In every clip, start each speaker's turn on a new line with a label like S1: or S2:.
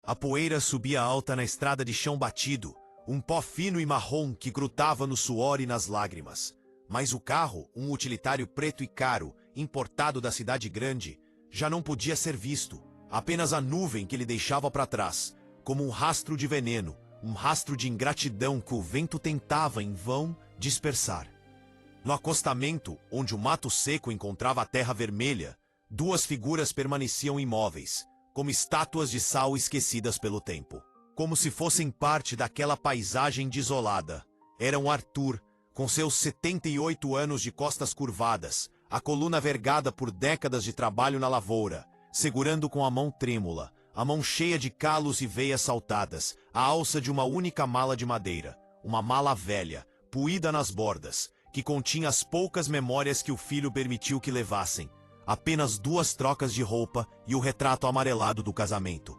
S1: A poeira subia alta na estrada de chão batido, um pó fino e marrom que grudava no suor e nas lágrimas. Mas o carro, um utilitário preto e caro, importado da cidade grande, já não podia ser visto. Apenas a nuvem que ele deixava para trás, como um rastro de veneno, um rastro de ingratidão que o vento tentava, em vão, dispersar. No acostamento, onde o mato seco encontrava a terra vermelha, duas figuras permaneciam imóveis, como estátuas de sal esquecidas pelo tempo. Como se fossem parte daquela paisagem desolada. Eram Arthur, com seus 78 anos de costas curvadas, a coluna vergada por décadas de trabalho na lavoura, segurando com a mão trêmula, a mão cheia de calos e veias saltadas, a alça de uma única mala de madeira, uma mala velha, puída nas bordas, que continha as poucas memórias que o filho permitiu que levassem, apenas 2 trocas de roupa e o retrato amarelado do casamento.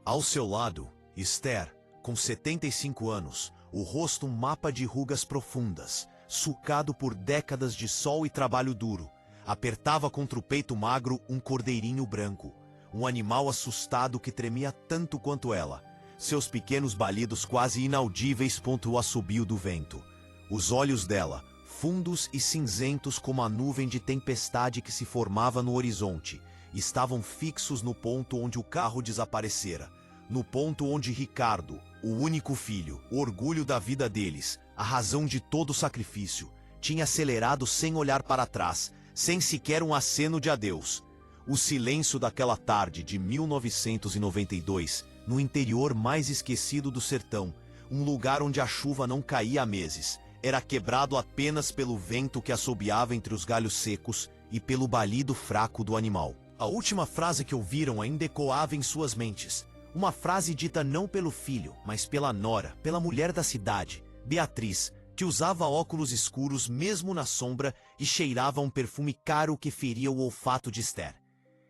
S1: Ao seu lado, Esther, com 75 anos, o rosto um mapa de rugas profundas, sulcado por décadas de sol e trabalho duro, apertava contra o peito magro um cordeirinho branco, um animal assustado que tremia tanto quanto ela, seus pequenos balidos quase inaudíveis contra o assobio do vento. Os olhos dela, fundos e cinzentos como a nuvem de tempestade que se formava no horizonte, estavam fixos no ponto onde o carro desaparecera, no ponto onde Ricardo, o único filho, o orgulho da vida deles, a razão de todo o sacrifício, tinha acelerado sem olhar para trás, sem sequer um aceno de adeus. O silêncio daquela tarde de 1992, no interior mais esquecido do sertão, um lugar onde a chuva não caía há meses, era quebrado apenas pelo vento que assobiava entre os galhos secos e pelo balido fraco do animal. A última frase que ouviram ainda ecoava em suas mentes. Uma frase dita não pelo filho, mas pela nora, pela mulher da cidade, Beatriz, que usava óculos escuros mesmo na sombra e cheirava um perfume caro que feria o olfato de Esther.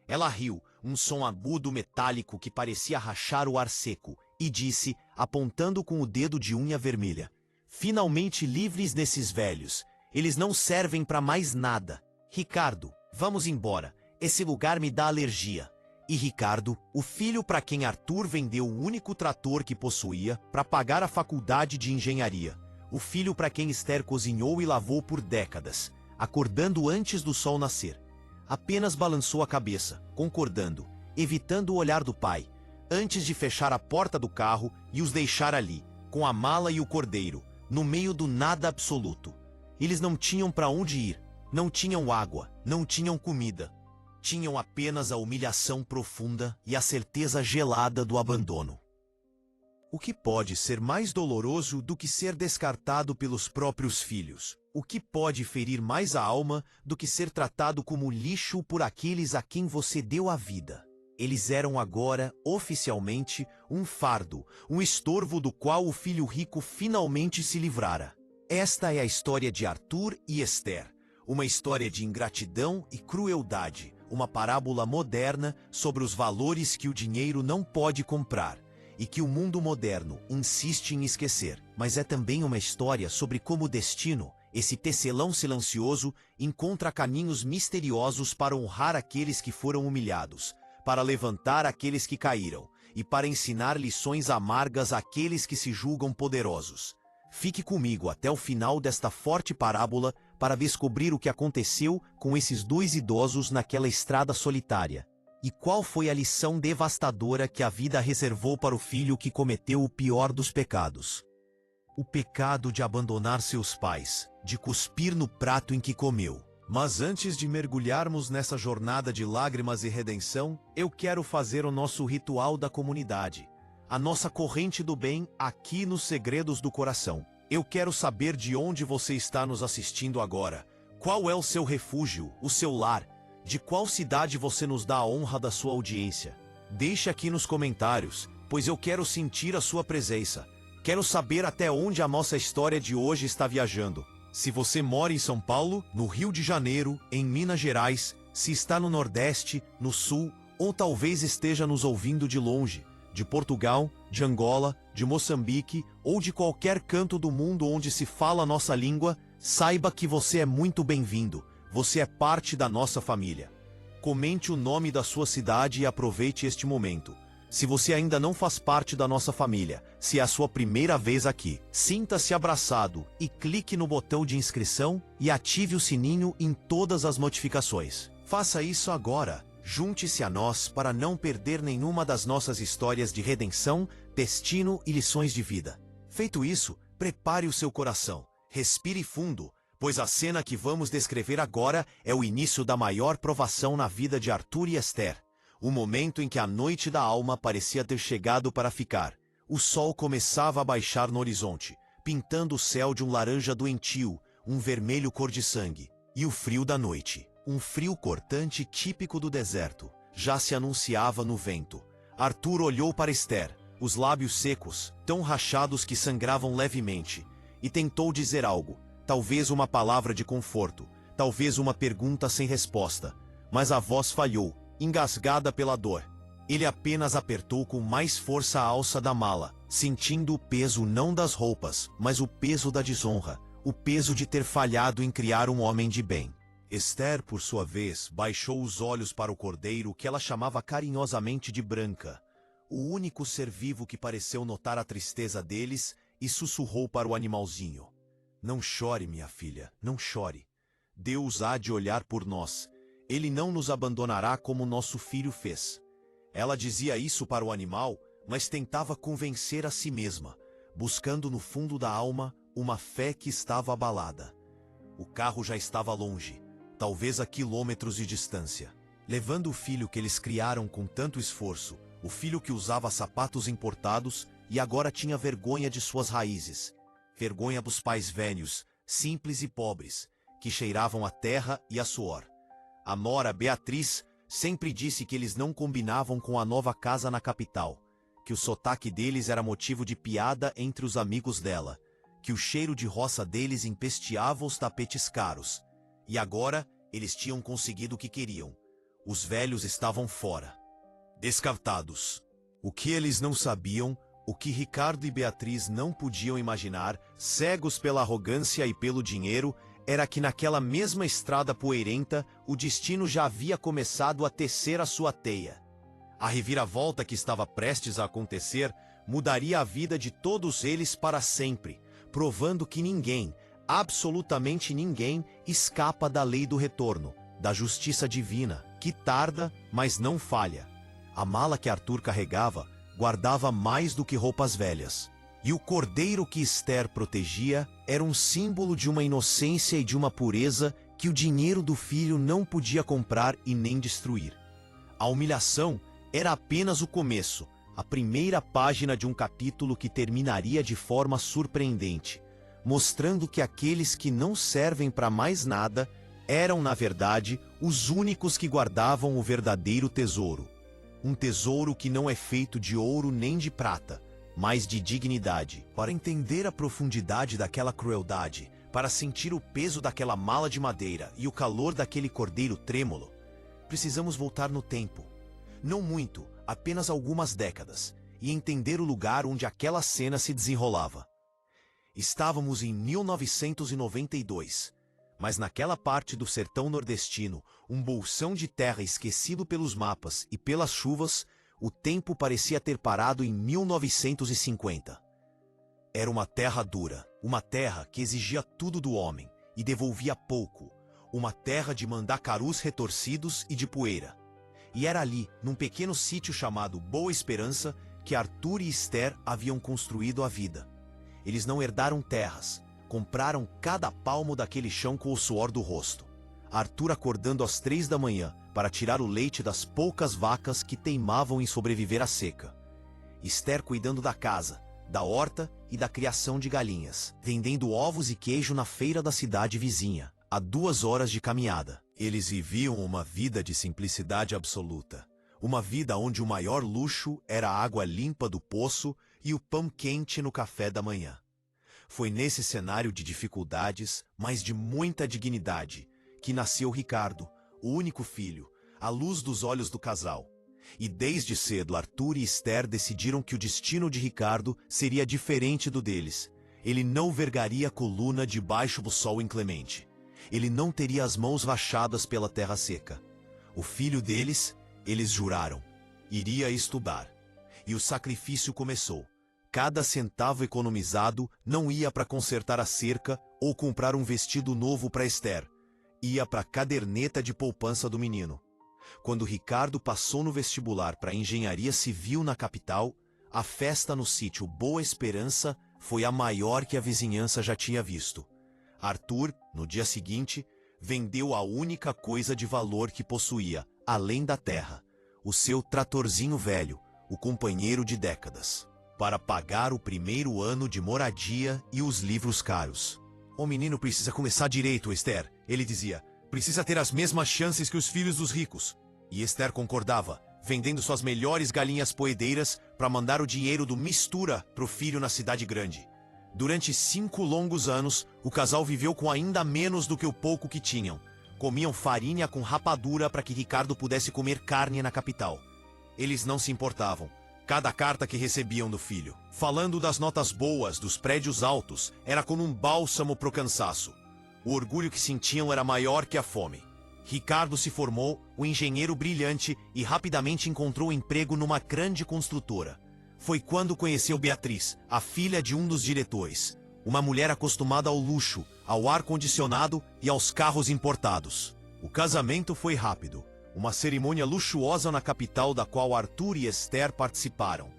S1: Ela riu, um som agudo metálico que parecia rachar o ar seco, e disse, apontando com o dedo de unha vermelha: "Finalmente livres nesses velhos. Eles não servem para mais nada. Ricardo, vamos embora. Esse lugar me dá alergia." E Ricardo, o filho para quem Arthur vendeu o único trator que possuía para pagar a faculdade de engenharia. O filho para quem Esther cozinhou e lavou por décadas, acordando antes do sol nascer. Apenas balançou a cabeça, concordando, evitando o olhar do pai, antes de fechar a porta do carro e os deixar ali, com a mala e o cordeiro, no meio do nada absoluto. Eles não tinham para onde ir, não tinham água, não tinham comida. Tinham apenas a humilhação profunda e a certeza gelada do abandono. O que pode ser mais doloroso do que ser descartado pelos próprios filhos? O que pode ferir mais a alma do que ser tratado como lixo por aqueles a quem você deu a vida? Eles eram agora, oficialmente, um fardo, um estorvo do qual o filho rico finalmente se livrara. Esta é a história de Arthur e Esther, uma história de ingratidão e crueldade, uma parábola moderna sobre os valores que o dinheiro não pode comprar e que o mundo moderno insiste em esquecer. Mas é também uma história sobre como o destino, esse tecelão silencioso, encontra caminhos misteriosos para honrar aqueles que foram humilhados, para levantar aqueles que caíram e para ensinar lições amargas àqueles que se julgam poderosos. Fique comigo até o final desta forte parábola para descobrir o que aconteceu com esses 2 idosos naquela estrada solitária. E qual foi a lição devastadora que a vida reservou para o filho que cometeu o pior dos pecados? O pecado de abandonar seus pais, de cuspir no prato em que comeu. Mas antes de mergulharmos nessa jornada de lágrimas e redenção, eu quero fazer o nosso ritual da comunidade. A nossa corrente do bem aqui nos Segredos do Coração. Eu quero saber de onde você está nos assistindo agora. Qual é o seu refúgio, o seu lar? De qual cidade você nos dá a honra da sua audiência? Deixe aqui nos comentários, pois eu quero sentir a sua presença. Quero saber até onde a nossa história de hoje está viajando. Se você mora em São Paulo, no Rio de Janeiro, em Minas Gerais, se está no Nordeste, no Sul, ou talvez esteja nos ouvindo de longe, de Portugal, de Angola, de Moçambique ou de qualquer canto do mundo onde se fala a nossa língua, saiba que você é muito bem-vindo, você é parte da nossa família. Comente o nome da sua cidade e aproveite este momento. Se você ainda não faz parte da nossa família, se é a sua primeira vez aqui, sinta-se abraçado e clique no botão de inscrição e ative o sininho em todas as notificações. Faça isso agora. Junte-se a nós para não perder nenhuma das nossas histórias de redenção, destino e lições de vida. Feito isso, prepare o seu coração, respire fundo, pois a cena que vamos descrever agora é o início da maior provação na vida de Arthur e Esther. O momento em que a noite da alma parecia ter chegado para ficar. O sol começava a baixar no horizonte, pintando o céu de um laranja doentio, um vermelho cor de sangue. E o frio da noite, um frio cortante típico do deserto, já se anunciava no vento. Arthur olhou para Esther, os lábios secos, tão rachados que sangravam levemente, e tentou dizer algo, talvez uma palavra de conforto, talvez uma pergunta sem resposta, mas a voz falhou, engasgada pela dor. Ele apenas apertou com mais força a alça da mala, sentindo o peso não das roupas, mas o peso da desonra, o peso de ter falhado em criar um homem de bem. Esther, por sua vez, baixou os olhos para o cordeiro que ela chamava carinhosamente de Branca, o único ser vivo que pareceu notar a tristeza deles, e sussurrou para o animalzinho: "Não chore, minha filha, não chore. Deus há de olhar por nós. Ele não nos abandonará como nosso filho fez." Ela dizia isso para o animal, mas tentava convencer a si mesma, buscando no fundo da alma uma fé que estava abalada. O carro já estava longe, talvez a quilômetros de distância, levando o filho que eles criaram com tanto esforço, o filho que usava sapatos importados e agora tinha vergonha de suas raízes, vergonha dos pais velhos, simples e pobres, que cheiravam a terra e a suor. A nora Beatriz sempre disse que eles não combinavam com a nova casa na capital, que o sotaque deles era motivo de piada entre os amigos dela, que o cheiro de roça deles empesteava os tapetes caros. E agora eles tinham conseguido o que queriam. Os velhos estavam fora, descartados. O que eles não sabiam, o que Ricardo e Beatriz não podiam imaginar, cegos pela arrogância e pelo dinheiro, era que naquela mesma estrada poeirenta, o destino já havia começado a tecer a sua teia. A reviravolta que estava prestes a acontecer mudaria a vida de todos eles para sempre, provando que ninguém, absolutamente ninguém, escapa da lei do retorno, da justiça divina, que tarda, mas não falha. A mala que Arthur carregava guardava mais do que roupas velhas. E o cordeiro que Esther protegia era um símbolo de uma inocência e de uma pureza que o dinheiro do filho não podia comprar e nem destruir. A humilhação era apenas o começo, a primeira página de um capítulo que terminaria de forma surpreendente, mostrando que aqueles que não servem para mais nada eram, na verdade, os únicos que guardavam o verdadeiro tesouro. Um tesouro que não é feito de ouro nem de prata, mas de dignidade. Para entender a profundidade daquela crueldade, para sentir o peso daquela mala de madeira e o calor daquele cordeiro trêmulo, precisamos voltar no tempo. Não muito, apenas algumas décadas, e entender o lugar onde aquela cena se desenrolava. Estávamos em 1992, mas naquela parte do sertão nordestino, um bolsão de terra esquecido pelos mapas e pelas chuvas, o tempo parecia ter parado em 1950. Era uma terra dura, uma terra que exigia tudo do homem e devolvia pouco, uma terra de mandacarus retorcidos e de poeira. E era ali, num pequeno sítio chamado Boa Esperança, que Arthur e Esther haviam construído a vida. Eles não herdaram terras, compraram cada palmo daquele chão com o suor do rosto. Arthur acordando às 3 da manhã para tirar o leite das poucas vacas que teimavam em sobreviver à seca. Esther cuidando da casa, da horta e da criação de galinhas, vendendo ovos e queijo na feira da cidade vizinha, a 2 horas de caminhada. Eles viviam uma vida de simplicidade absoluta. Uma vida onde o maior luxo era a água limpa do poço e o pão quente no café da manhã. Foi nesse cenário de dificuldades, mas de muita dignidade, que nasceu Ricardo, o único filho, à luz dos olhos do casal. E desde cedo Arthur e Esther decidiram que o destino de Ricardo seria diferente do deles. Ele não vergaria a coluna debaixo do sol inclemente. Ele não teria as mãos rachadas pela terra seca. O filho deles, eles juraram, iria estudar. E o sacrifício começou. Cada centavo economizado não ia para consertar a cerca ou comprar um vestido novo para Esther. Ia para a caderneta de poupança do menino. Quando Ricardo passou no vestibular para engenharia civil na capital, a festa no sítio Boa Esperança foi a maior que a vizinhança já tinha visto. Arthur, no dia seguinte, vendeu a única coisa de valor que possuía, além da terra, o seu tratorzinho velho, o companheiro de décadas, para pagar o primeiro ano de moradia e os livros caros. O menino precisa começar direito, Esther, ele dizia. Precisa ter as mesmas chances que os filhos dos ricos. E Esther concordava, vendendo suas melhores galinhas poedeiras para mandar o dinheiro do mistura pro filho na cidade grande. Durante 5 longos anos, o casal viveu com ainda menos do que o pouco que tinham. Comiam farinha com rapadura para que Ricardo pudesse comer carne na capital. Eles não se importavam. Cada carta que recebiam do filho, falando das notas boas, dos prédios altos, era como um bálsamo pro cansaço. O orgulho que sentiam era maior que a fome. Ricardo se formou, um engenheiro brilhante, e rapidamente encontrou emprego numa grande construtora. Foi quando conheceu Beatriz, a filha de um dos diretores. Uma mulher acostumada ao luxo, ao ar-condicionado e aos carros importados. O casamento foi rápido. Uma cerimônia luxuosa na capital da qual Arthur e Esther participaram.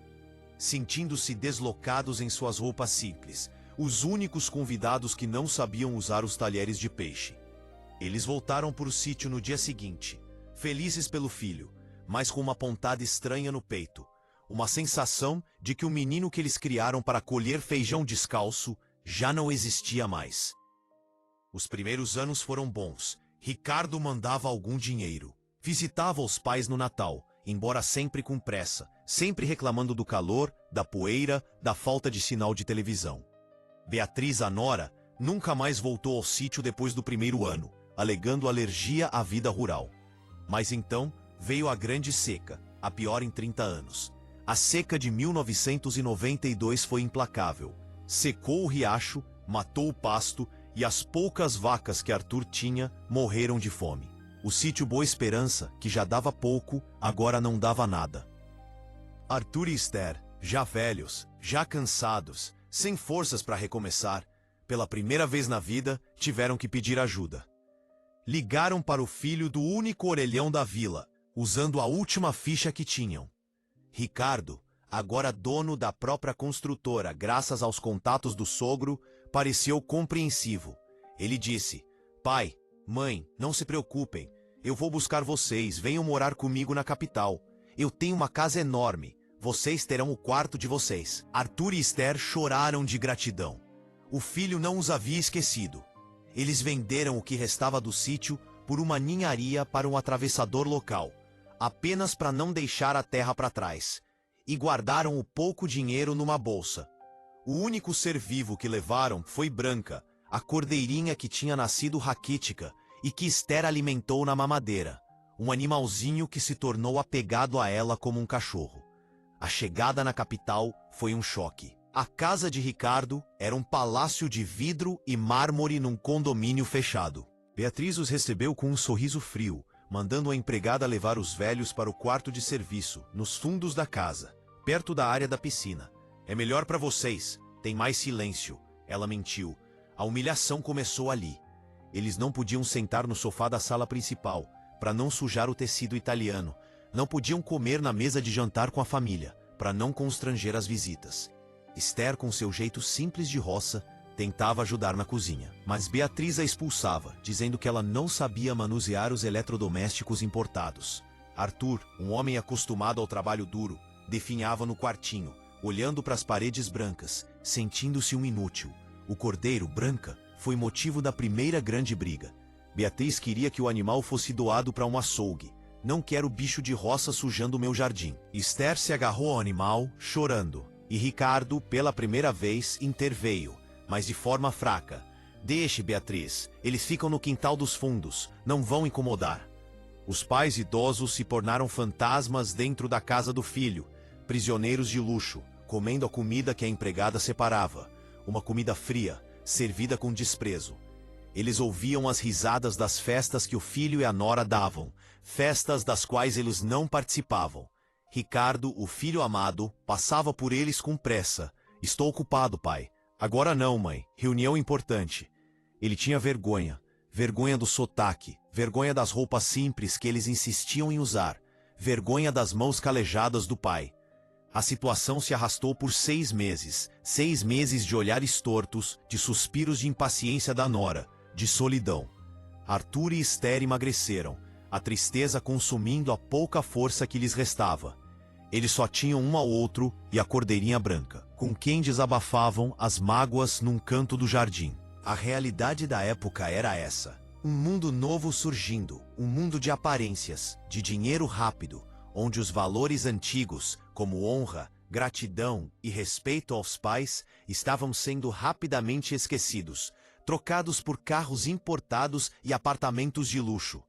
S1: Sentindo-se deslocados em suas roupas simples, os únicos convidados que não sabiam usar os talheres de peixe. Eles voltaram para o sítio no dia seguinte, felizes pelo filho, mas com uma pontada estranha no peito. Uma sensação de que o menino que eles criaram para colher feijão descalço já não existia mais. Os primeiros anos foram bons. Ricardo mandava algum dinheiro. Visitava os pais no Natal, embora sempre com pressa, sempre reclamando do calor, da poeira, da falta de sinal de televisão. Beatriz, a nora, nunca mais voltou ao sítio depois do primeiro ano, alegando alergia à vida rural. Mas então veio a grande seca, a pior em 30 anos. A seca de 1992 foi implacável. Secou o riacho, matou o pasto e as poucas vacas que Arthur tinha morreram de fome. O sítio Boa Esperança, que já dava pouco, agora não dava nada. Arthur e Esther, já velhos, já cansados, sem forças para recomeçar, pela primeira vez na vida, tiveram que pedir ajuda. Ligaram para o filho do único orelhão da vila, usando a última ficha que tinham. Ricardo, agora dono da própria construtora graças aos contatos do sogro, pareceu compreensivo. Ele disse: "Pai, mãe, não se preocupem. Eu vou buscar vocês, venham morar comigo na capital. Eu tenho uma casa enorme. Vocês terão o quarto de vocês." Arthur e Esther choraram de gratidão. O filho não os havia esquecido. Eles venderam o que restava do sítio por uma ninharia para um atravessador local, apenas para não deixar a terra para trás, e guardaram o pouco dinheiro numa bolsa. O único ser vivo que levaram foi Branca, a cordeirinha que tinha nascido raquítica e que Esther alimentou na mamadeira, um animalzinho que se tornou apegado a ela como um cachorro. A chegada na capital foi um choque. A casa de Ricardo era um palácio de vidro e mármore num condomínio fechado. Beatriz os recebeu com um sorriso frio, mandando a empregada levar os velhos para o quarto de serviço, nos fundos da casa, perto da área da piscina. "É melhor para vocês, tem mais silêncio." Ela mentiu. A humilhação começou ali. Eles não podiam sentar no sofá da sala principal, para não sujar o tecido italiano. Não podiam comer na mesa de jantar com a família, para não constranger as visitas. Esther, com seu jeito simples de roça, tentava ajudar na cozinha, mas Beatriz a expulsava, dizendo que ela não sabia manusear os eletrodomésticos importados. Arthur, um homem acostumado ao trabalho duro, definhava no quartinho, olhando para as paredes brancas, sentindo-se um inútil. O cordeiro, Branca, foi motivo da primeira grande briga. Beatriz queria que o animal fosse doado para um açougue. "Não quero bicho de roça sujando o meu jardim." Esther se agarrou ao animal, chorando, e Ricardo, pela primeira vez, interveio, mas de forma fraca. "Deixe, Beatriz, eles ficam no quintal dos fundos, não vão incomodar." Os pais idosos se tornaram fantasmas dentro da casa do filho, prisioneiros de luxo, comendo a comida que a empregada separava, uma comida fria, servida com desprezo. Eles ouviam as risadas das festas que o filho e a nora davam, festas das quais eles não participavam. Ricardo, o filho amado, passava por eles com pressa. Estou ocupado, pai. Agora não, mãe. Reunião importante. Ele tinha vergonha. Vergonha do sotaque. Vergonha das roupas simples que eles insistiam em usar. Vergonha das mãos calejadas do pai. A situação se arrastou por 6 meses. 6 meses de olhares tortos, de suspiros de impaciência da nora, de solidão. Arthur e Esther emagreceram, a tristeza consumindo a pouca força que lhes restava. Eles só tinham um ao outro e a cordeirinha branca, com quem desabafavam as mágoas num canto do jardim. A realidade da época era essa. Um mundo novo surgindo, um mundo de aparências, de dinheiro rápido, onde os valores antigos, como honra, gratidão e respeito aos pais, estavam sendo rapidamente esquecidos, trocados por carros importados e apartamentos de luxo.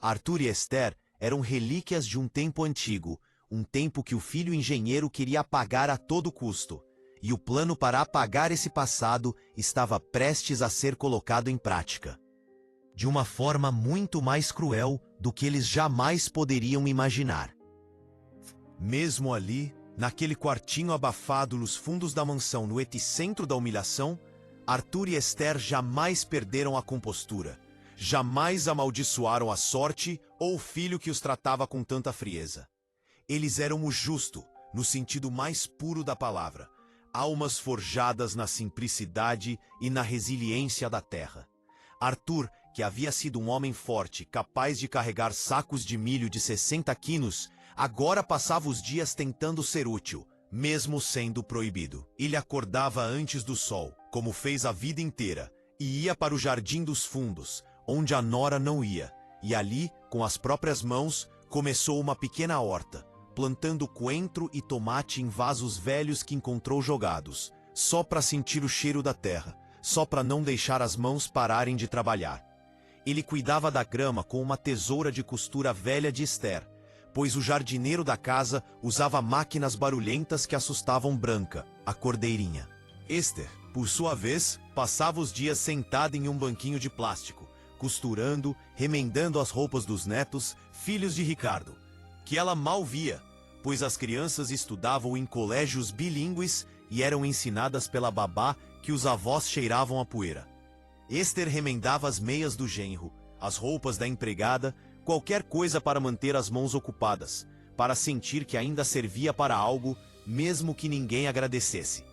S1: Arthur e Esther eram relíquias de um tempo antigo, um tempo que o filho engenheiro queria apagar a todo custo. E o plano para apagar esse passado estava prestes a ser colocado em prática. De uma forma muito mais cruel do que eles jamais poderiam imaginar. Mesmo ali, naquele quartinho abafado nos fundos da mansão no epicentro da humilhação, Arthur e Esther jamais perderam a compostura. Jamais amaldiçoaram a sorte ou o filho que os tratava com tanta frieza. Eles eram o justo, no sentido mais puro da palavra, almas forjadas na simplicidade e na resiliência da terra. Arthur, que havia sido um homem forte, capaz de carregar sacos de milho de 60 quilos, agora passava os dias tentando ser útil, mesmo sendo proibido. Ele acordava antes do sol, como fez a vida inteira, e ia para o jardim dos fundos, onde a nora não ia, e ali, com as próprias mãos, começou uma pequena horta, plantando coentro e tomate em vasos velhos que encontrou jogados, só para sentir o cheiro da terra, só para não deixar as mãos pararem de trabalhar. Ele cuidava da grama com uma tesoura de costura velha de Esther, pois o jardineiro da casa usava máquinas barulhentas que assustavam Branca, a cordeirinha. Esther, por sua vez, passava os dias sentada em um banquinho de plástico, costurando, remendando as roupas dos netos, filhos de Ricardo, que ela mal via, pois as crianças estudavam em colégios bilíngues e eram ensinadas pela babá que os avós cheiravam a poeira. Esther remendava as meias do genro, as roupas da empregada, qualquer coisa para manter as mãos ocupadas, para sentir que ainda servia para algo, mesmo que ninguém agradecesse.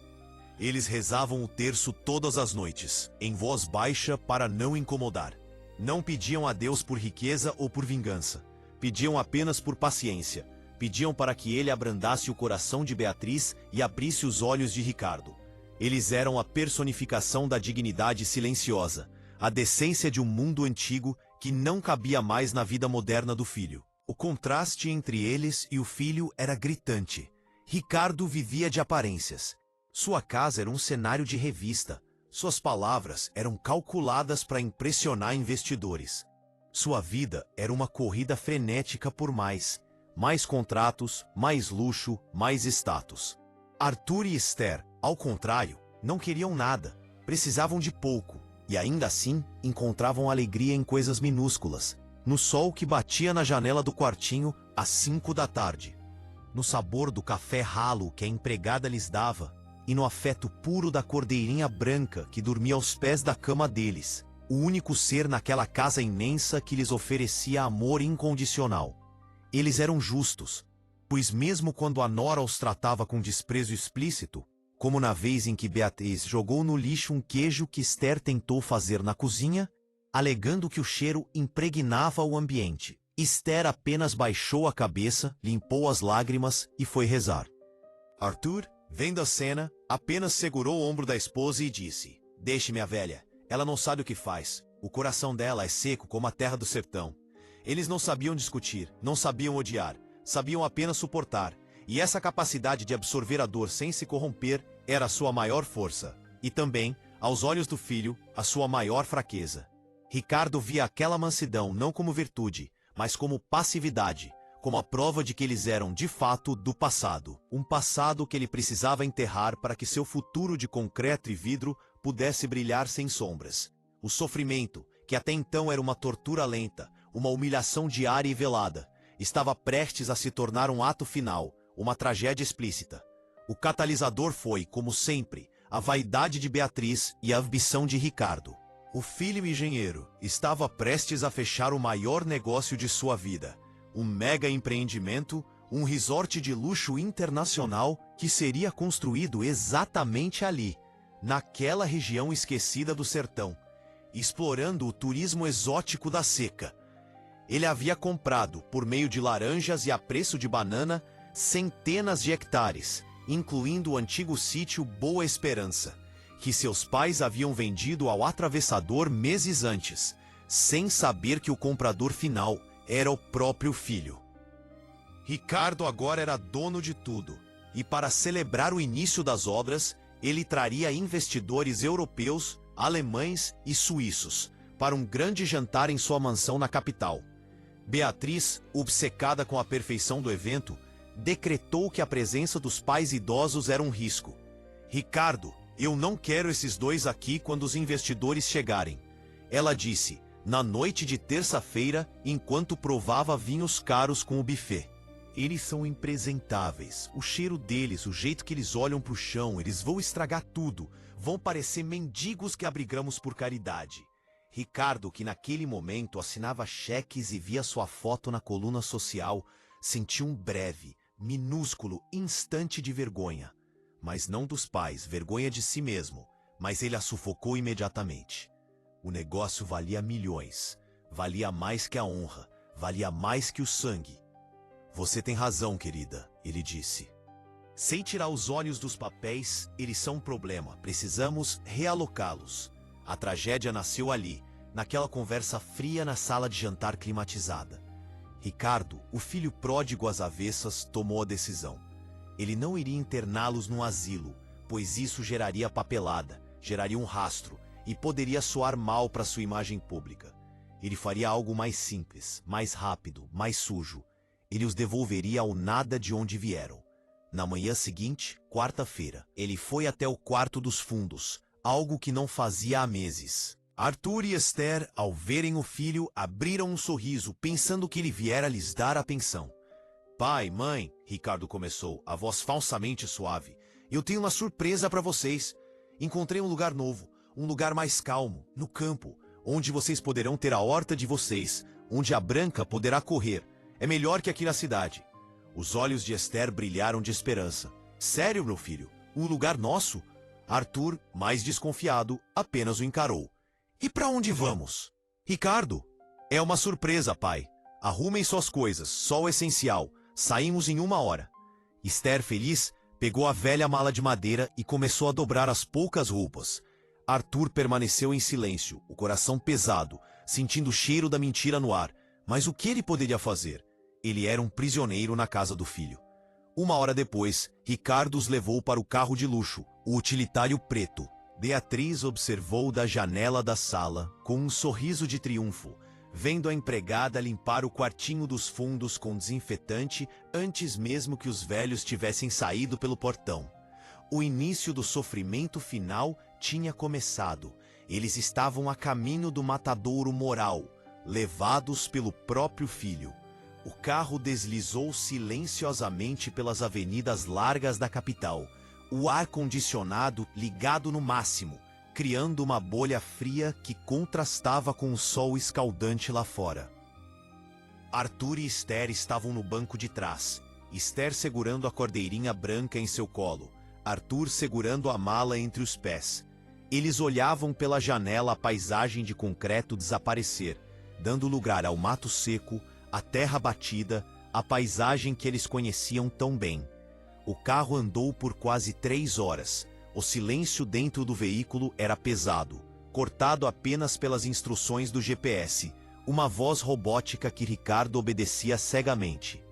S1: Eles rezavam o terço todas as noites, em voz baixa para não incomodar. Não pediam a Deus por riqueza ou por vingança. Pediam apenas por paciência. Pediam para que ele abrandasse o coração de Beatriz e abrisse os olhos de Ricardo. Eles eram a personificação da dignidade silenciosa, a decência de um mundo antigo que não cabia mais na vida moderna do filho. O contraste entre eles e o filho era gritante. Ricardo vivia de aparências. Sua casa era um cenário de revista. Suas palavras eram calculadas para impressionar investidores. Sua vida era uma corrida frenética por mais contratos, mais luxo, mais status. Arthur e Esther, ao contrário, não queriam nada, precisavam de pouco, e ainda assim encontravam alegria em coisas minúsculas, no sol que batia na janela do quartinho às 5 da tarde, no sabor do café ralo que a empregada lhes dava, e no afeto puro da cordeirinha branca que dormia aos pés da cama deles, o único ser naquela casa imensa que lhes oferecia amor incondicional. Eles eram justos, pois mesmo quando a nora os tratava com desprezo explícito, como na vez em que Beatriz jogou no lixo um queijo que Esther tentou fazer na cozinha, alegando que o cheiro impregnava o ambiente, Esther apenas baixou a cabeça, limpou as lágrimas e foi rezar. Arthur, vendo a cena, apenas segurou o ombro da esposa e disse: "Deixe minha velha, ela não sabe o que faz. O coração dela é seco como a terra do sertão." Eles não sabiam discutir, não sabiam odiar, sabiam apenas suportar, e essa capacidade de absorver a dor sem se corromper era a sua maior força, e também, aos olhos do filho, a sua maior fraqueza. Ricardo via aquela mansidão não como virtude, mas como passividade, como a prova de que eles eram de fato do passado, um passado que ele precisava enterrar para que seu futuro de concreto e vidro pudesse brilhar sem sombras. O sofrimento, que até então era uma tortura lenta, uma humilhação diária e velada, estava prestes a se tornar um ato final, uma tragédia explícita. O catalisador foi, como sempre, a vaidade de Beatriz e a ambição de Ricardo. O filho engenheiro estava prestes a fechar o maior negócio de sua vida, um mega empreendimento, um resort de luxo internacional que seria construído exatamente ali, naquela região esquecida do sertão, explorando o turismo exótico da seca. Ele havia comprado, por meio de laranjas e a preço de banana, centenas de hectares, incluindo o antigo sítio Boa Esperança, que seus pais haviam vendido ao atravessador meses antes, sem saber que o comprador final era o próprio filho. Ricardo agora era dono de tudo, e para celebrar o início das obras, ele traria investidores europeus, alemães e suíços para um grande jantar em sua mansão na capital. Beatriz, obcecada com a perfeição do evento, decretou que a presença dos pais idosos era um risco. Ricardo, eu não quero esses dois aqui quando os investidores chegarem, ela disse, na noite de terça-feira, enquanto provava vinhos caros com o buffet. Eles são impresentáveis, o cheiro deles, o jeito que eles olham pro chão, eles vão estragar tudo, vão parecer mendigos que abrigamos por caridade. Ricardo, que naquele momento assinava cheques e via sua foto na coluna social, sentiu um breve, minúsculo instante de vergonha. Mas não dos pais, vergonha de si mesmo, mas ele a sufocou imediatamente. O negócio valia milhões, valia mais que a honra, valia mais que o sangue. Você tem razão, querida, ele disse. Sem tirar os olhos dos papéis, eles são um problema, precisamos realocá-los. A tragédia nasceu ali, naquela conversa fria na sala de jantar climatizada. Ricardo, o filho pródigo às avessas, tomou a decisão. Ele não iria interná-los num asilo, pois isso geraria papelada, geraria um rastro e poderia soar mal para sua imagem pública. Ele faria algo mais simples, mais rápido, mais sujo. Ele os devolveria ao nada de onde vieram. Na manhã seguinte, quarta-feira, ele foi até o quarto dos fundos, algo que não fazia há meses. Arthur e Esther, ao verem o filho, abriram um sorriso, pensando que ele viera lhes dar a pensão. Pai, mãe, Ricardo começou, a voz falsamente suave, eu tenho uma surpresa para vocês. Encontrei um lugar novo, um lugar mais calmo, no campo, onde vocês poderão ter a horta de vocês, onde a Branca poderá correr. É melhor que aqui na cidade. Os olhos de Esther brilharam de esperança. Sério, meu filho? Um lugar nosso? Arthur, mais desconfiado, apenas o encarou. E para onde vamos? Ricardo, é uma surpresa, pai. Arrumem suas coisas, só o essencial. Saímos em 1 hora. Esther, feliz, pegou a velha mala de madeira e começou a dobrar as poucas roupas. Arthur permaneceu em silêncio, o coração pesado, sentindo o cheiro da mentira no ar. Mas o que ele poderia fazer? Ele era um prisioneiro na casa do filho. 1 hora depois, Ricardo os levou para o carro de luxo, o utilitário preto. Beatriz observou da janela da sala, com um sorriso de triunfo, vendo a empregada limpar o quartinho dos fundos com desinfetante antes mesmo que os velhos tivessem saído pelo portão. O início do sofrimento final tinha começado. Eles estavam a caminho do matadouro moral, levados pelo próprio filho. O carro deslizou silenciosamente pelas avenidas largas da capital, o ar-condicionado ligado no máximo, criando uma bolha fria que contrastava com o sol escaldante lá fora. Arthur e Esther estavam no banco de trás, Esther segurando a cordeirinha branca em seu colo, Arthur segurando a mala entre os pés. Eles olhavam pela janela a paisagem de concreto desaparecer, dando lugar ao mato seco, à terra batida, a paisagem que eles conheciam tão bem. O carro andou por quase 3 horas. O silêncio dentro do veículo era pesado, cortado apenas pelas instruções do GPS, uma voz robótica que Ricardo obedecia cegamente.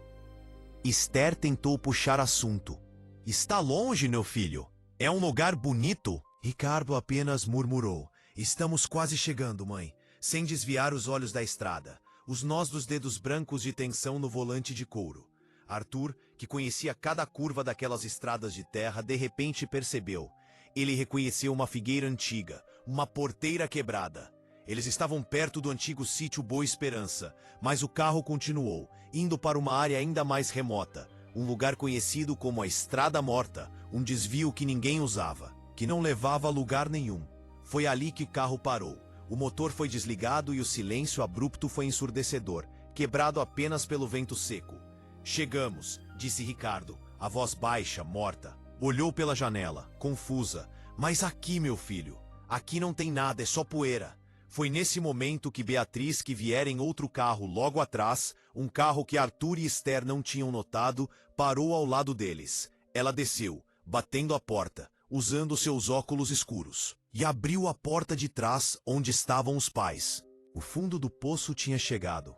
S1: Esther tentou puxar assunto. Está longe, meu filho? É um lugar bonito? Ricardo apenas murmurou. Estamos quase chegando, mãe, sem desviar os olhos da estrada. Os nós dos dedos brancos de tensão no volante de couro. Arthur, que conhecia cada curva daquelas estradas de terra, de repente percebeu. Ele reconheceu uma figueira antiga, uma porteira quebrada. Eles estavam perto do antigo sítio Boa Esperança, mas o carro continuou, indo para uma área ainda mais remota, um lugar conhecido como a Estrada Morta, um desvio que ninguém usava, que não levava a lugar nenhum. Foi ali que o carro parou. O motor foi desligado e o silêncio abrupto foi ensurdecedor, quebrado apenas pelo vento seco. Chegamos, disse Ricardo, a voz baixa, morta. Olhou pela janela, confusa. Mas aqui, meu filho, aqui não tem nada, é só poeira. Foi nesse momento que Beatriz, que viera em outro carro logo atrás, um carro que Arthur e Esther não tinham notado, parou ao lado deles. Ela desceu, batendo a porta, usando seus óculos escuros, e abriu a porta de trás onde estavam os pais. O fundo do poço tinha chegado.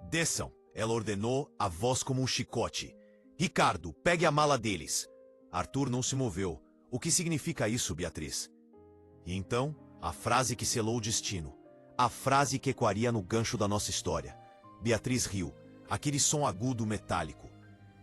S1: Desçam, ela ordenou, a voz como um chicote. Ricardo, pegue a mala deles. Arthur não se moveu. O que significa isso, Beatriz? E então, a frase que selou o destino. A frase que ecoaria no gancho da nossa história. Beatriz riu. Aquele som agudo metálico.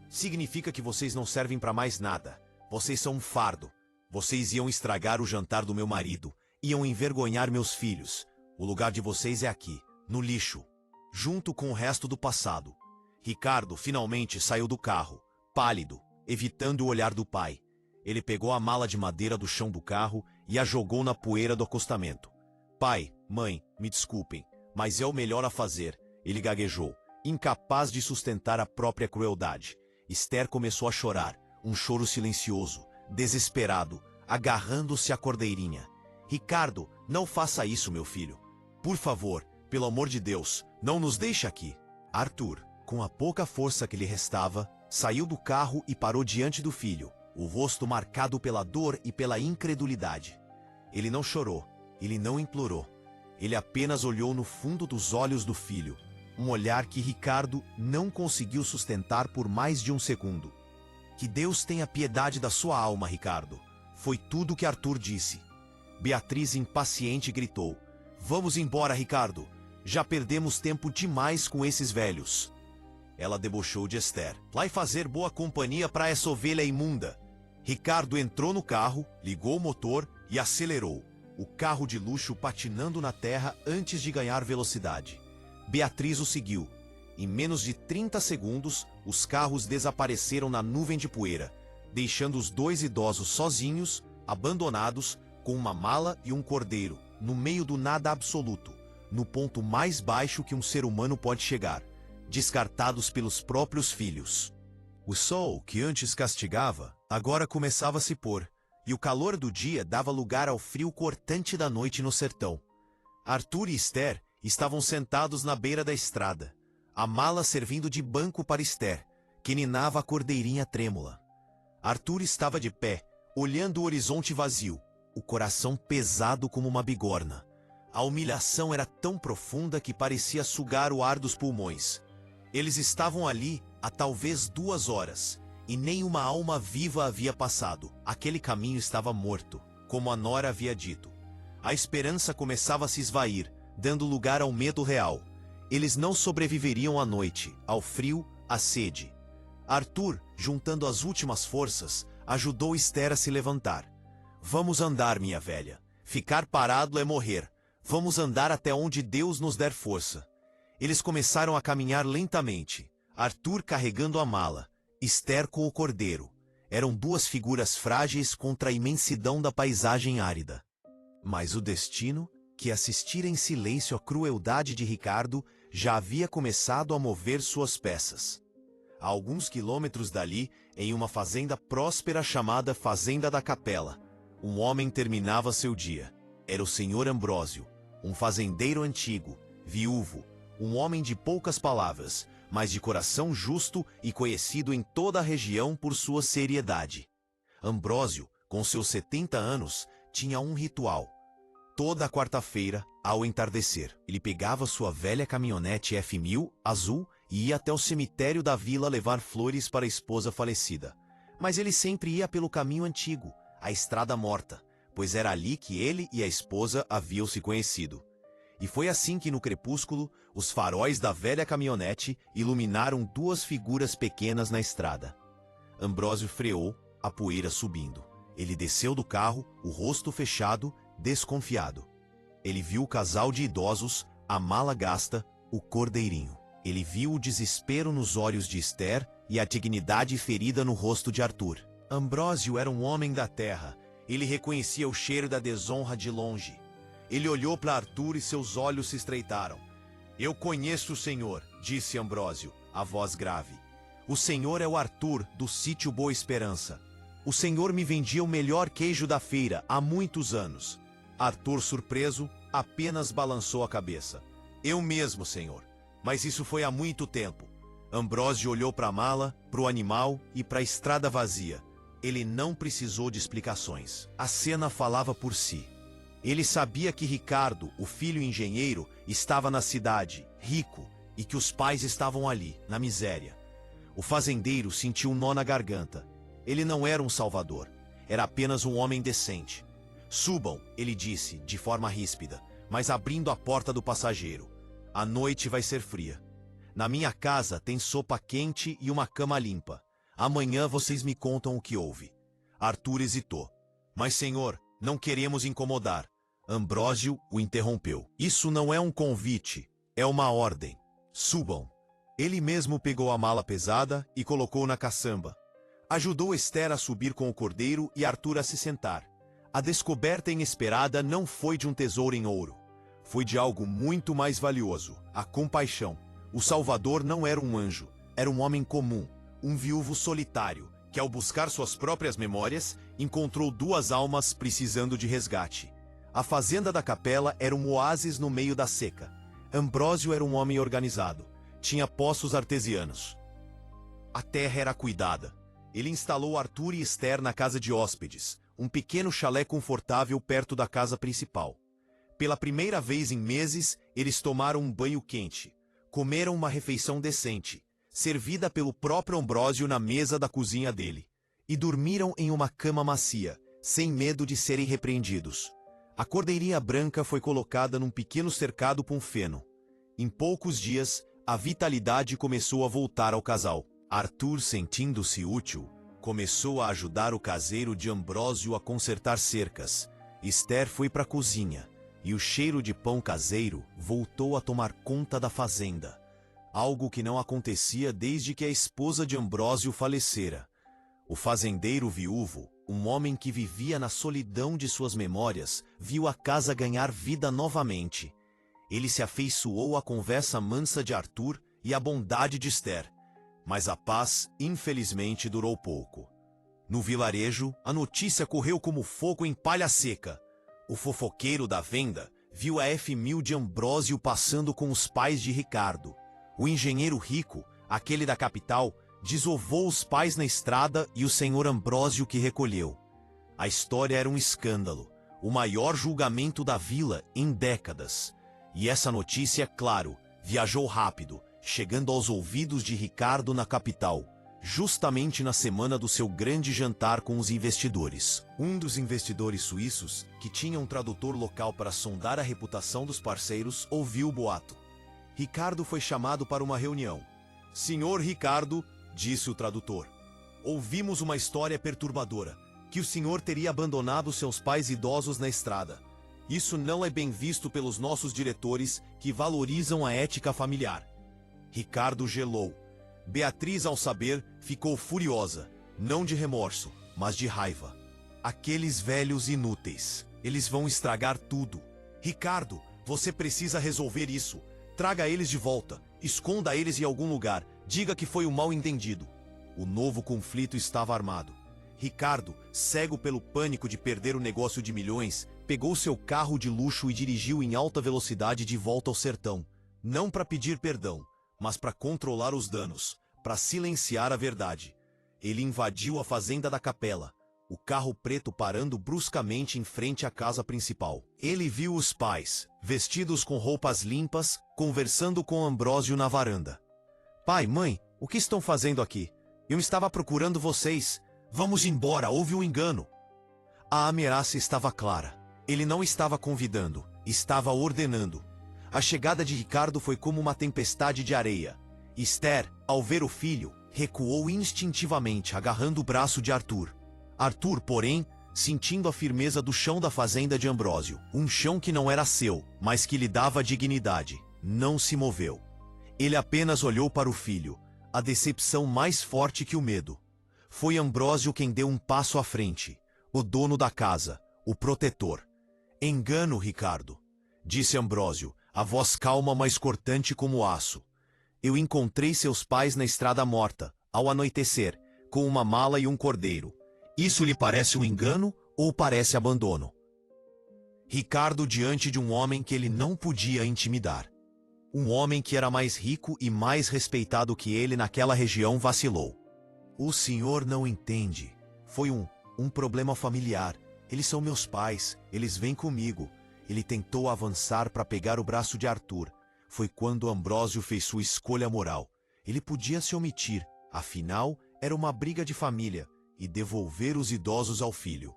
S1: Significa que vocês não servem para mais nada. Vocês são um fardo. Vocês iam estragar o jantar do meu marido. Iam envergonhar meus filhos. O lugar de vocês é aqui, no lixo. Junto com o resto do passado. Ricardo finalmente saiu do carro, pálido, evitando o olhar do pai. Ele pegou a mala de madeira do chão do carro e a jogou na poeira do acostamento. Pai, mãe, me desculpem, mas é o melhor a fazer, ele gaguejou, incapaz de sustentar a própria crueldade. Esther começou a chorar, um choro silencioso, desesperado, agarrando-se à cordeirinha. Ricardo, não faça isso, meu filho. Por favor, pelo amor de Deus, não nos deixe aqui. Arthur, com a pouca força que lhe restava, saiu do carro e parou diante do filho, o rosto marcado pela dor e pela incredulidade. Ele não chorou, ele não implorou. Ele apenas olhou no fundo dos olhos do filho, um olhar que Ricardo não conseguiu sustentar por mais de um segundo. Que Deus tenha piedade da sua alma, Ricardo. Foi tudo o que Arthur disse. Beatriz, impaciente, gritou. Vamos embora, Ricardo. Já perdemos tempo demais com esses velhos. Ela debochou de Esther. Vai fazer boa companhia para essa ovelha imunda. Ricardo entrou no carro, ligou o motor e acelerou. O carro de luxo patinando na terra antes de ganhar velocidade. Beatriz o seguiu. Em menos de 30 segundos, os carros desapareceram na nuvem de poeira, deixando os dois idosos sozinhos, abandonados, com uma mala e um cordeiro, no meio do nada absoluto, no ponto mais baixo que um ser humano pode chegar, descartados pelos próprios filhos. O sol, que antes castigava, agora começava a se pôr, e o calor do dia dava lugar ao frio cortante da noite no sertão. Arthur e Esther estavam sentados na beira da estrada, a mala servindo de banco para Esther, que ninava a cordeirinha trêmula. Arthur estava de pé, olhando o horizonte vazio, o coração pesado como uma bigorna. A humilhação era tão profunda que parecia sugar o ar dos pulmões. Eles estavam ali há talvez 2 horas, e nem uma alma viva havia passado. Aquele caminho estava morto, como a nora havia dito. A esperança começava a se esvair, dando lugar ao medo real. Eles não sobreviveriam à noite, ao frio, à sede. Arthur, juntando as últimas forças, ajudou Esther a se levantar. Vamos andar, minha velha. Ficar parado é morrer. Vamos andar até onde Deus nos der força. Eles começaram a caminhar lentamente, Arthur carregando a mala, Esther com o cordeiro. Eram 2 figuras frágeis contra a imensidão da paisagem árida. Mas o destino, que assistira em silêncio à crueldade de Ricardo, já havia começado a mover suas peças. A alguns quilômetros dali, em uma fazenda próspera chamada Fazenda da Capela, um homem terminava seu dia. Era o Sr. Ambrósio, um fazendeiro antigo, viúvo, um homem de poucas palavras, mas de coração justo e conhecido em toda a região por sua seriedade. Ambrósio, com seus 70 anos, tinha um ritual. Toda quarta-feira, ao entardecer, ele pegava sua velha caminhonete F1000 azul e ia até o cemitério da vila levar flores para a esposa falecida. Mas ele sempre ia pelo caminho antigo, a Estrada Morta, pois era ali que ele e a esposa haviam se conhecido. E foi assim que no crepúsculo, os faróis da velha caminhonete iluminaram 2 figuras pequenas na estrada. Ambrósio freou, a poeira subindo. Ele desceu do carro, o rosto fechado, desconfiado. Ele viu o casal de idosos, a mala gasta, o cordeirinho. Ele viu o desespero nos olhos de Esther e a dignidade ferida no rosto de Arthur. Ambrósio era um homem da terra. Ele reconhecia o cheiro da desonra de longe. Ele olhou para Arthur e seus olhos se estreitaram. Eu conheço o Senhor, disse Ambrósio, a voz grave. O Senhor é o Arthur, do sítio Boa Esperança. O Senhor me vendia o melhor queijo da feira há muitos anos. Arthur, surpreso, apenas balançou a cabeça. Eu mesmo, Senhor. Mas isso foi há muito tempo. Ambrósio olhou para a mala, para o animal e para a estrada vazia. Ele não precisou de explicações. A cena falava por si. Ele sabia que Ricardo, o filho engenheiro, estava na cidade, rico, e que os pais estavam ali, na miséria. O fazendeiro sentiu um nó na garganta. Ele não era um salvador. Era apenas um homem decente. Subam, ele disse, de forma ríspida, mas abrindo a porta do passageiro. A noite vai ser fria. Na minha casa tem sopa quente e uma cama limpa. Amanhã vocês me contam o que houve. Arthur hesitou. Mas, senhor, não queremos incomodar. Ambrósio o interrompeu. Isso não é um convite, é uma ordem. Subam. Ele mesmo pegou a mala pesada e colocou na caçamba. Ajudou Esther a subir com o cordeiro e Arthur a se sentar. A descoberta inesperada não foi de um tesouro em ouro. Foi de algo muito mais valioso, a compaixão. O Salvador não era um anjo, era um homem comum, um viúvo solitário, que ao buscar suas próprias memórias, encontrou duas almas precisando de resgate. A fazenda da capela era um oásis no meio da seca. Ambrósio era um homem organizado, tinha poços artesianos. A terra era cuidada. Ele instalou Arthur e Esther na casa de hóspedes, um pequeno chalé confortável perto da casa principal. Pela primeira vez em meses, eles tomaram um banho quente, comeram uma refeição decente, servida pelo próprio Ambrósio na mesa da cozinha dele, e dormiram em uma cama macia, sem medo de serem repreendidos. A cordeirinha branca foi colocada num pequeno cercado com feno. Em poucos dias, a vitalidade começou a voltar ao casal. Arthur, sentindo-se útil, começou a ajudar o caseiro de Ambrósio a consertar cercas. Esther foi para a cozinha, e o cheiro de pão caseiro voltou a tomar conta da fazenda. Algo que não acontecia desde que a esposa de Ambrósio falecera. O fazendeiro viúvo, um homem que vivia na solidão de suas memórias, viu a casa ganhar vida novamente. Ele se afeiçoou à conversa mansa de Arthur e à bondade de Esther. Mas a paz, infelizmente, durou pouco. No vilarejo, a notícia correu como fogo em palha seca. O fofoqueiro da venda viu a F1000 de Ambrósio passando com os pais de Ricardo. O engenheiro rico, aquele da capital, desovou os pais na estrada e o senhor Ambrósio que recolheu. A história era um escândalo, o maior julgamento da vila em décadas. E essa notícia, claro, viajou rápido, chegando aos ouvidos de Ricardo na capital, justamente na semana do seu grande jantar com os investidores. Um dos investidores suíços, que tinha um tradutor local para sondar a reputação dos parceiros, ouviu o boato. Ricardo foi chamado para uma reunião. Senhor Ricardo, disse o tradutor, ouvimos uma história perturbadora, que o senhor teria abandonado seus pais idosos na estrada. Isso não é bem visto pelos nossos diretores, que valorizam a ética familiar. Ricardo gelou. Beatriz, ao saber, ficou furiosa, não de remorso, mas de raiva. Aqueles velhos inúteis, eles vão estragar tudo. Ricardo, você precisa resolver isso. Traga eles de volta, esconda eles em algum lugar, diga que foi um mal-entendido. O novo conflito estava armado. Ricardo, cego pelo pânico de perder o negócio de milhões, pegou seu carro de luxo e dirigiu em alta velocidade de volta ao sertão. Não para pedir perdão, mas para controlar os danos, para silenciar a verdade. Ele invadiu a fazenda da capela, o carro preto parando bruscamente em frente à casa principal. Ele viu os pais, vestidos com roupas limpas, conversando com Ambrósio na varanda. Pai, mãe, o que estão fazendo aqui? Eu estava procurando vocês. Vamos embora, houve um engano. A ameaça estava clara. Ele não estava convidando, estava ordenando. A chegada de Ricardo foi como uma tempestade de areia. Esther, ao ver o filho, recuou instintivamente, agarrando o braço de Arthur. Arthur, porém, sentindo a firmeza do chão da fazenda de Ambrósio. Um chão que não era seu, mas que lhe dava dignidade. Não se moveu. Ele apenas olhou para o filho, a decepção mais forte que o medo. Foi Ambrósio quem deu um passo à frente, o dono da casa, o protetor. Engano, Ricardo, disse Ambrósio, a voz calma mas cortante como aço. Eu encontrei seus pais na estrada morta, ao anoitecer, com uma mala e um cordeiro. Isso lhe parece um engano ou parece abandono? Ricardo diante de um homem que ele não podia intimidar. Um homem que era mais rico e mais respeitado que ele naquela região vacilou. O senhor não entende. Foi um problema familiar. Eles são meus pais, eles vêm comigo. Ele tentou avançar para pegar o braço de Arthur. Foi quando Ambrósio fez sua escolha moral. Ele podia se omitir, afinal, era uma briga de família, e devolver os idosos ao filho.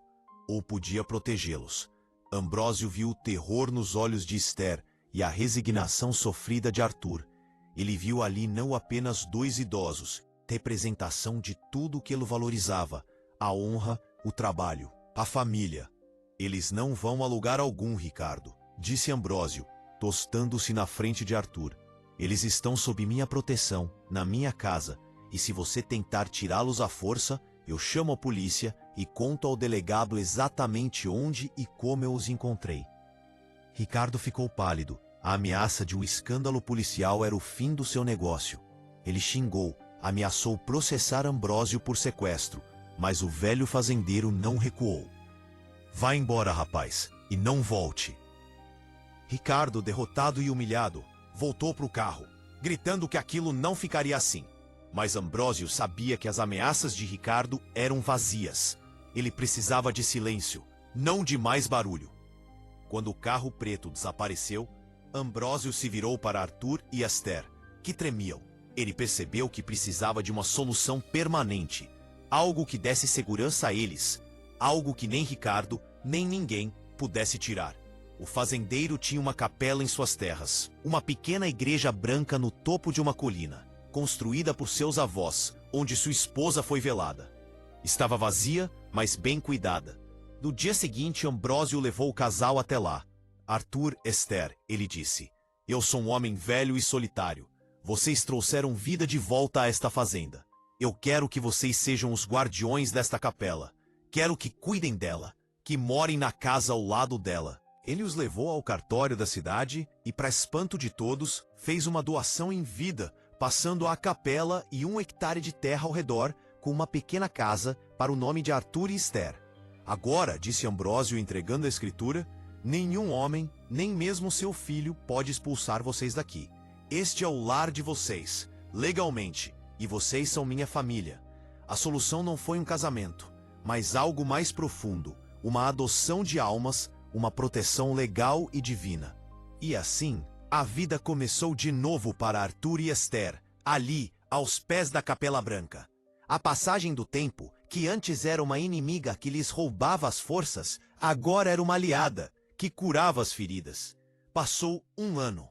S1: Ou podia protegê-los. Ambrósio viu o terror nos olhos de Esther e a resignação sofrida de Arthur. Ele viu ali não apenas dois idosos, representação de tudo o que ele valorizava, a honra, o trabalho, a família. Eles não vão a lugar algum, Ricardo, disse Ambrósio, tostando-se na frente de Arthur. Eles estão sob minha proteção, na minha casa, e se você tentar tirá-los à força, eu chamo a polícia e conto ao delegado exatamente onde e como eu os encontrei. Ricardo ficou pálido. A ameaça de um escândalo policial era o fim do seu negócio. Ele xingou, ameaçou processar Ambrósio por sequestro, mas o velho fazendeiro não recuou. Vá embora, rapaz, e não volte. Ricardo, derrotado e humilhado, voltou para o carro, gritando que aquilo não ficaria assim. Mas Ambrósio sabia que as ameaças de Ricardo eram vazias. Ele precisava de silêncio, não de mais barulho. Quando o carro preto desapareceu, Ambrósio se virou para Arthur e Esther, que tremiam. Ele percebeu que precisava de uma solução permanente, algo que desse segurança a eles, algo que nem Ricardo, nem ninguém pudesse tirar. O fazendeiro tinha uma capela em suas terras, uma pequena igreja branca no topo de uma colina, construída por seus avós, onde sua esposa foi velada. Estava vazia, mas bem cuidada. No dia seguinte, Ambrósio levou o casal até lá. Arthur, Esther, ele disse, eu sou um homem velho e solitário. Vocês trouxeram vida de volta a esta fazenda. Eu quero que vocês sejam os guardiões desta capela. Quero que cuidem dela, que morem na casa ao lado dela. Ele os levou ao cartório da cidade e, para espanto de todos, fez uma doação em vida, passando a capela e 1 hectare de terra ao redor, com uma pequena casa para o nome de Arthur e Esther. Agora, disse Ambrósio entregando a escritura, nenhum homem, nem mesmo seu filho, pode expulsar vocês daqui. Este é o lar de vocês, legalmente, e vocês são minha família. A solução não foi um casamento, mas algo mais profundo, uma adoção de almas, uma proteção legal e divina. E assim, a vida começou de novo para Arthur e Esther, ali, aos pés da Capela Branca. A passagem do tempo, que antes era uma inimiga que lhes roubava as forças, agora era uma aliada, que curava as feridas. Passou 1 ano.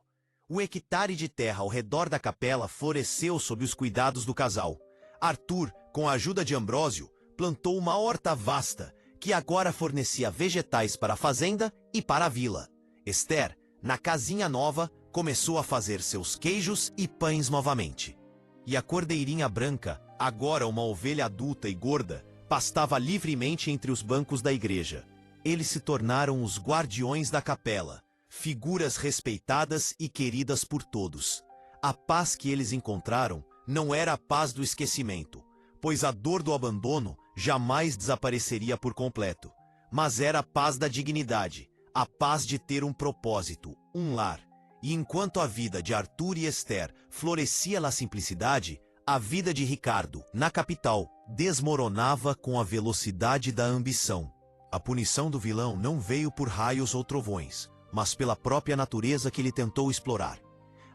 S1: O hectare de terra ao redor da capela floresceu sob os cuidados do casal. Arthur, com a ajuda de Ambrósio, plantou uma horta vasta, que agora fornecia vegetais para a fazenda e para a vila. Esther, na casinha nova, começou a fazer seus queijos e pães novamente. E a cordeirinha branca, agora uma ovelha adulta e gorda, pastava livremente entre os bancos da igreja. Eles se tornaram os guardiões da capela, figuras respeitadas e queridas por todos. A paz que eles encontraram não era a paz do esquecimento, pois a dor do abandono jamais desapareceria por completo, mas era a paz da dignidade, a paz de ter um propósito, um lar. E enquanto a vida de Arthur e Esther florescia na simplicidade, a vida de Ricardo, na capital, desmoronava com a velocidade da ambição. A punição do vilão não veio por raios ou trovões, mas pela própria natureza que ele tentou explorar.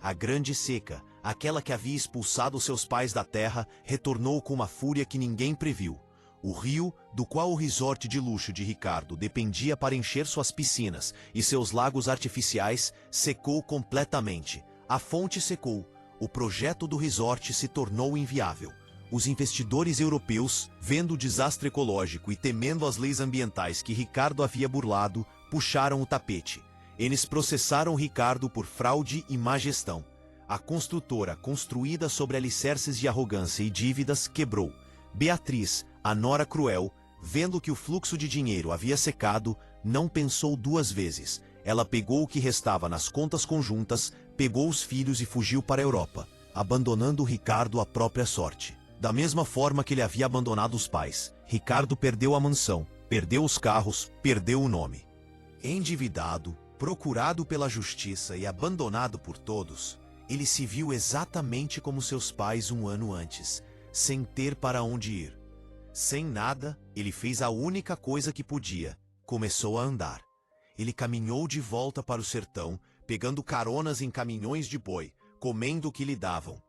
S1: A grande seca, aquela que havia expulsado seus pais da terra, retornou com uma fúria que ninguém previu. O rio, do qual o resort de luxo de Ricardo dependia para encher suas piscinas e seus lagos artificiais, secou completamente. A fonte secou. O projeto do resort se tornou inviável. Os investidores europeus, vendo o desastre ecológico e temendo as leis ambientais que Ricardo havia burlado, puxaram o tapete. Eles processaram Ricardo por fraude e má gestão. A construtora, construída sobre alicerces de arrogância e dívidas, quebrou. Beatriz, a nora cruel, vendo que o fluxo de dinheiro havia secado, não pensou duas vezes. Ela pegou o que restava nas contas conjuntas, pegou os filhos e fugiu para a Europa, abandonando Ricardo à própria sorte. Da mesma forma que ele havia abandonado os pais, Ricardo perdeu a mansão, perdeu os carros, perdeu o nome. Endividado, procurado pela justiça e abandonado por todos, ele se viu exatamente como seus pais um ano antes, sem ter para onde ir. Sem nada, ele fez a única coisa que podia: começou a andar. Ele caminhou de volta para o sertão, pegando caronas em caminhões de boi, comendo o que lhe davam.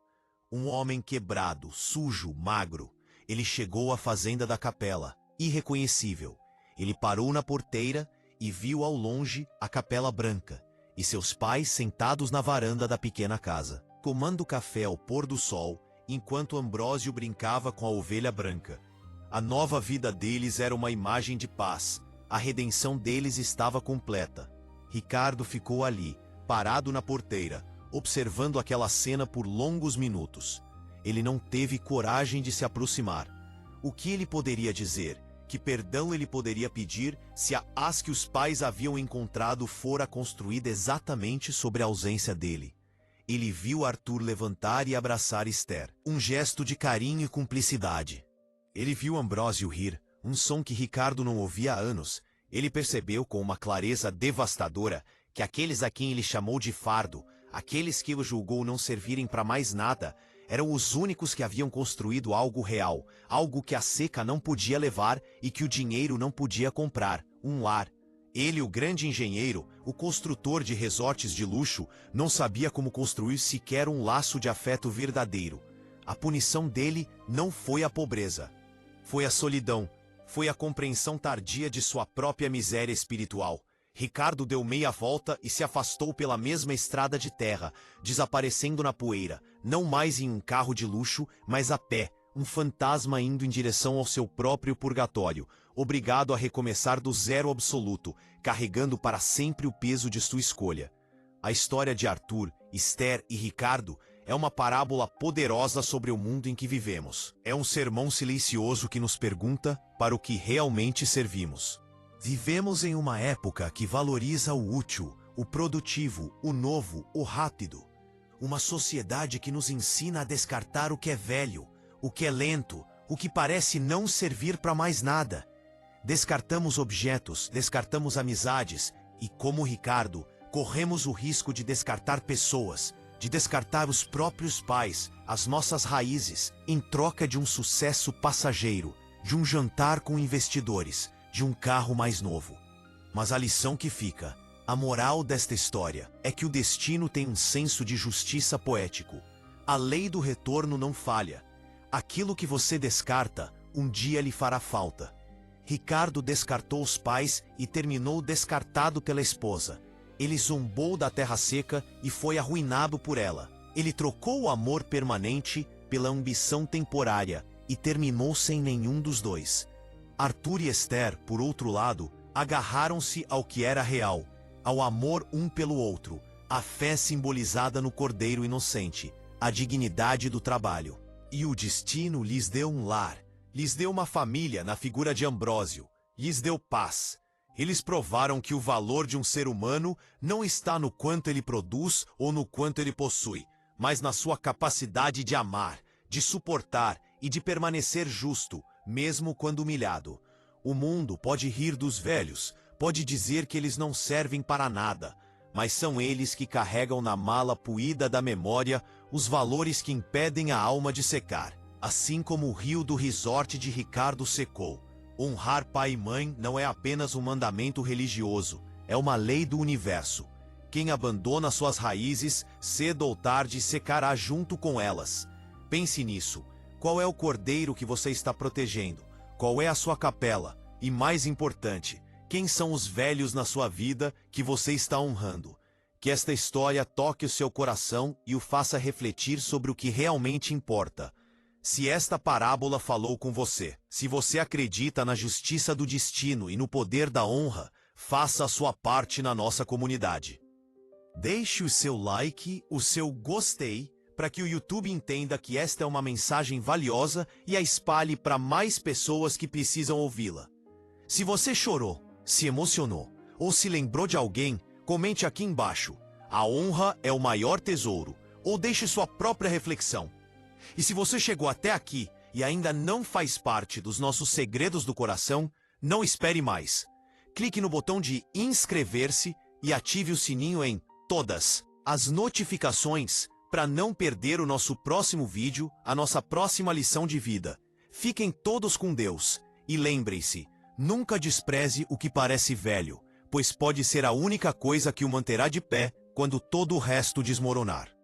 S1: Um homem quebrado, sujo, magro. Ele chegou à fazenda da capela, irreconhecível. Ele parou na porteira e viu ao longe a capela branca e seus pais sentados na varanda da pequena casa, tomando café ao pôr do sol, enquanto Ambrósio brincava com a ovelha branca. A nova vida deles era uma imagem de paz. A redenção deles estava completa. Ricardo ficou ali, parado na porteira, observando aquela cena por longos minutos. Ele não teve coragem de se aproximar. O que ele poderia dizer? Que perdão ele poderia pedir se a paz que os pais haviam encontrado fora construída exatamente sobre a ausência dele? Ele viu Arthur levantar e abraçar Esther, um gesto de carinho e cumplicidade. Ele viu Ambrósio rir, um som que Ricardo não ouvia há anos. Ele percebeu com uma clareza devastadora que aqueles a quem ele chamou de fardo, aqueles que ele julgou não servirem para mais nada, eram os únicos que haviam construído algo real, algo que a seca não podia levar e que o dinheiro não podia comprar, um lar. Ele, o grande engenheiro, o construtor de resorts de luxo, não sabia como construir sequer um laço de afeto verdadeiro. A punição dele não foi a pobreza. Foi a solidão, foi a compreensão tardia de sua própria miséria espiritual. Ricardo deu meia volta e se afastou pela mesma estrada de terra, desaparecendo na poeira, não mais em um carro de luxo, mas a pé, um fantasma indo em direção ao seu próprio purgatório, obrigado a recomeçar do zero absoluto, carregando para sempre o peso de sua escolha. A história de Arthur, Esther e Ricardo é uma parábola poderosa sobre o mundo em que vivemos. É um sermão silencioso que nos pergunta para o que realmente servimos. Vivemos em uma época que valoriza o útil, o produtivo, o novo, o rápido. Uma sociedade que nos ensina a descartar o que é velho, o que é lento, o que parece não servir para mais nada. Descartamos objetos, descartamos amizades e, como Ricardo, corremos o risco de descartar pessoas, de descartar os próprios pais, as nossas raízes, em troca de um sucesso passageiro, de um jantar com investidores, de um carro mais novo. Mas a lição que fica, a moral desta história, é que o destino tem um senso de justiça poético. A lei do retorno não falha. Aquilo que você descarta, um dia lhe fará falta. Ricardo descartou os pais e terminou descartado pela esposa. Ele zombou da terra seca e foi arruinado por ela. Ele trocou o amor permanente pela ambição temporária e terminou sem nenhum dos dois. Arthur e Esther, por outro lado, agarraram-se ao que era real, ao amor um pelo outro, a fé simbolizada no cordeiro inocente, a dignidade do trabalho. E o destino lhes deu um lar, lhes deu uma família na figura de Ambrósio, lhes deu paz. Eles provaram que o valor de um ser humano não está no quanto ele produz ou no quanto ele possui, mas na sua capacidade de amar, de suportar e de permanecer justo, mesmo quando humilhado. O mundo pode rir dos velhos, pode dizer que eles não servem para nada, mas são eles que carregam na mala puída da memória os valores que impedem a alma de secar, assim como o rio do resort de Ricardo secou. Honrar pai e mãe não é apenas um mandamento religioso, é uma lei do universo. Quem abandona suas raízes, cedo ou tarde secará junto com elas. Pense nisso. Qual é o cordeiro que você está protegendo? Qual é a sua capela? E mais importante, quem são os velhos na sua vida que você está honrando? Que esta história toque o seu coração e o faça refletir sobre o que realmente importa. Se esta parábola falou com você, se você acredita na justiça do destino e no poder da honra, faça a sua parte na nossa comunidade. Deixe o seu like, o seu gostei, para que o YouTube entenda que esta é uma mensagem valiosa e a espalhe para mais pessoas que precisam ouvi-la. Se você chorou, se emocionou ou se lembrou de alguém, comente aqui embaixo. A honra é o maior tesouro, ou deixe sua própria reflexão. E se você chegou até aqui e ainda não faz parte dos nossos segredos do coração, não espere mais. Clique no botão de inscrever-se e ative o sininho em todas as notificações para não perder o nosso próximo vídeo, a nossa próxima lição de vida. Fiquem todos com Deus e lembrem-se, nunca despreze o que parece velho, pois pode ser a única coisa que o manterá de pé quando todo o resto desmoronar.